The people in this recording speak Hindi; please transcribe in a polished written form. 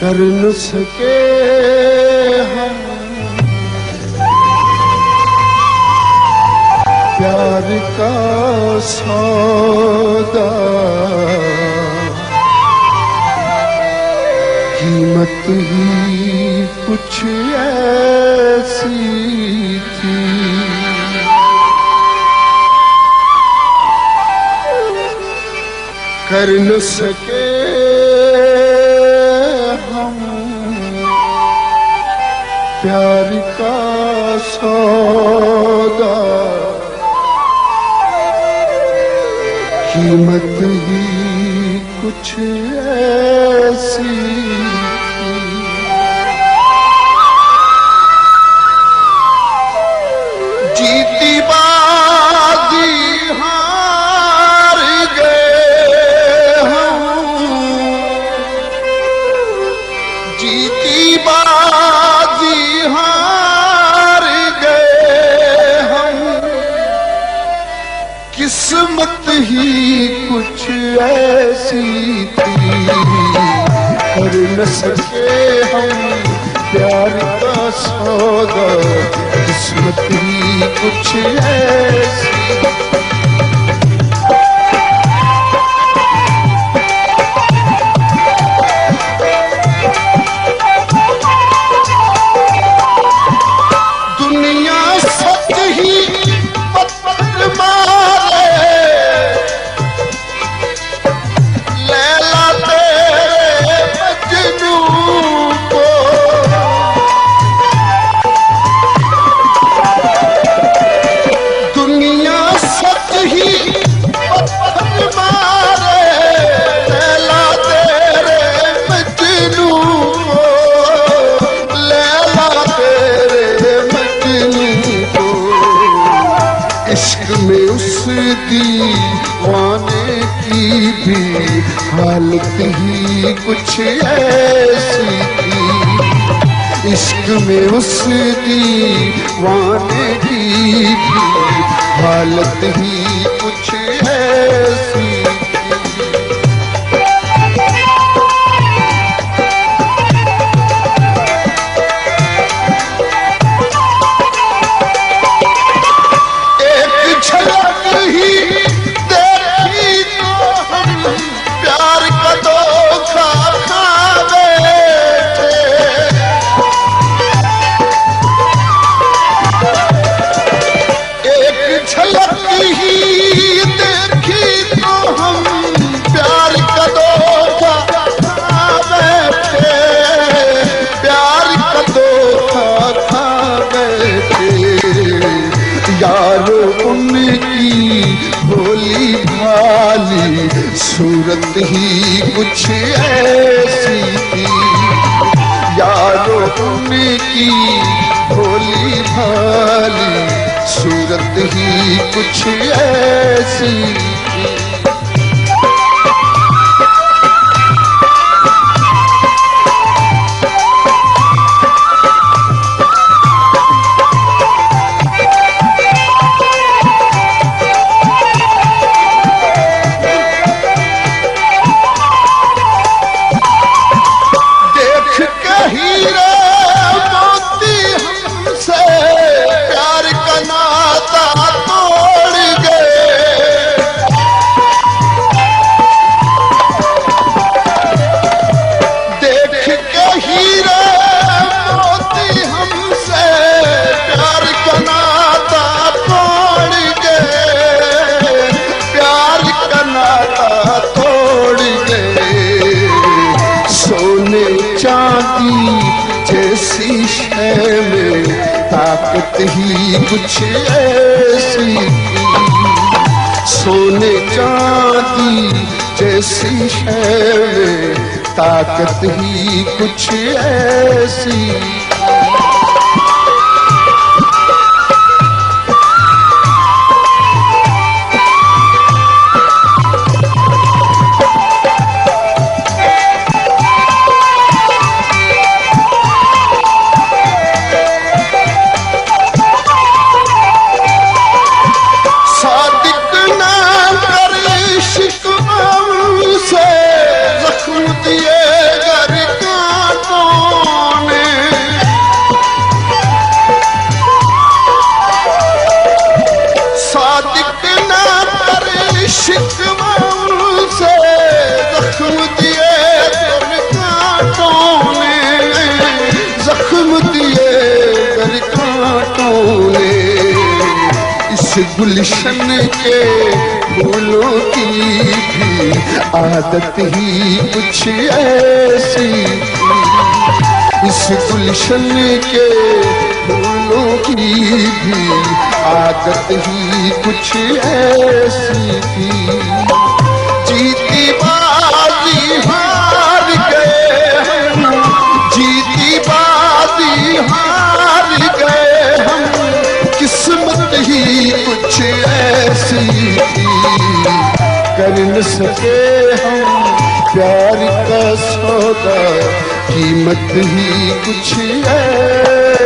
कर न सके हम प्यार का सौदा, कीमत ही कुछ ऐसी थी। कर न सके हम प्यार का सौदा, कीमत ही कुछ ऐसी थी। जीती बाजी हार गए हम, जीती बाजी हार गए हम, किस्मत ही कुछ ऐसी थी। कर न सके हम प्यार का सौदा, किस्मत ही कुछ ऐसी। दुनिया सच ही पत्थर मारे, लैला तेरे मजनू को। दुनिया सच ही पत्थर मारे, लैला तेरे मजनू को, लैला तेरे मजनू को। इश्क में उस दीवाने की भी हालत ही कुछ ऐसी थी। इश्क में उस दीवाने की भी हालत ही कुछ ऐसी यारो उनकी भोली भाली सूरत ही कुछ ऐसी थी। यारो उनकी भोली भाली सूरत ही कुछ ऐसी थी। चांदी जैसी शय में ताकत ही कुछ ऐसी थी। सोने चांदी जैसी शय में ताकत ही कुछ ऐसी। से जख्म दिए गर कांटे इस गुलशन के फूलों की भी आदत ही कुछ ऐसी थी। इस गुलशन के फूलों की भी आदत ही कुछ ऐसी थी। जीती बाजी हार गए हम, जीती बाजी हार गए हम, किस्मत ही कुछ ऐसी थी। कर न सके हम प्यार का सौदा, कीमत ही कुछ है।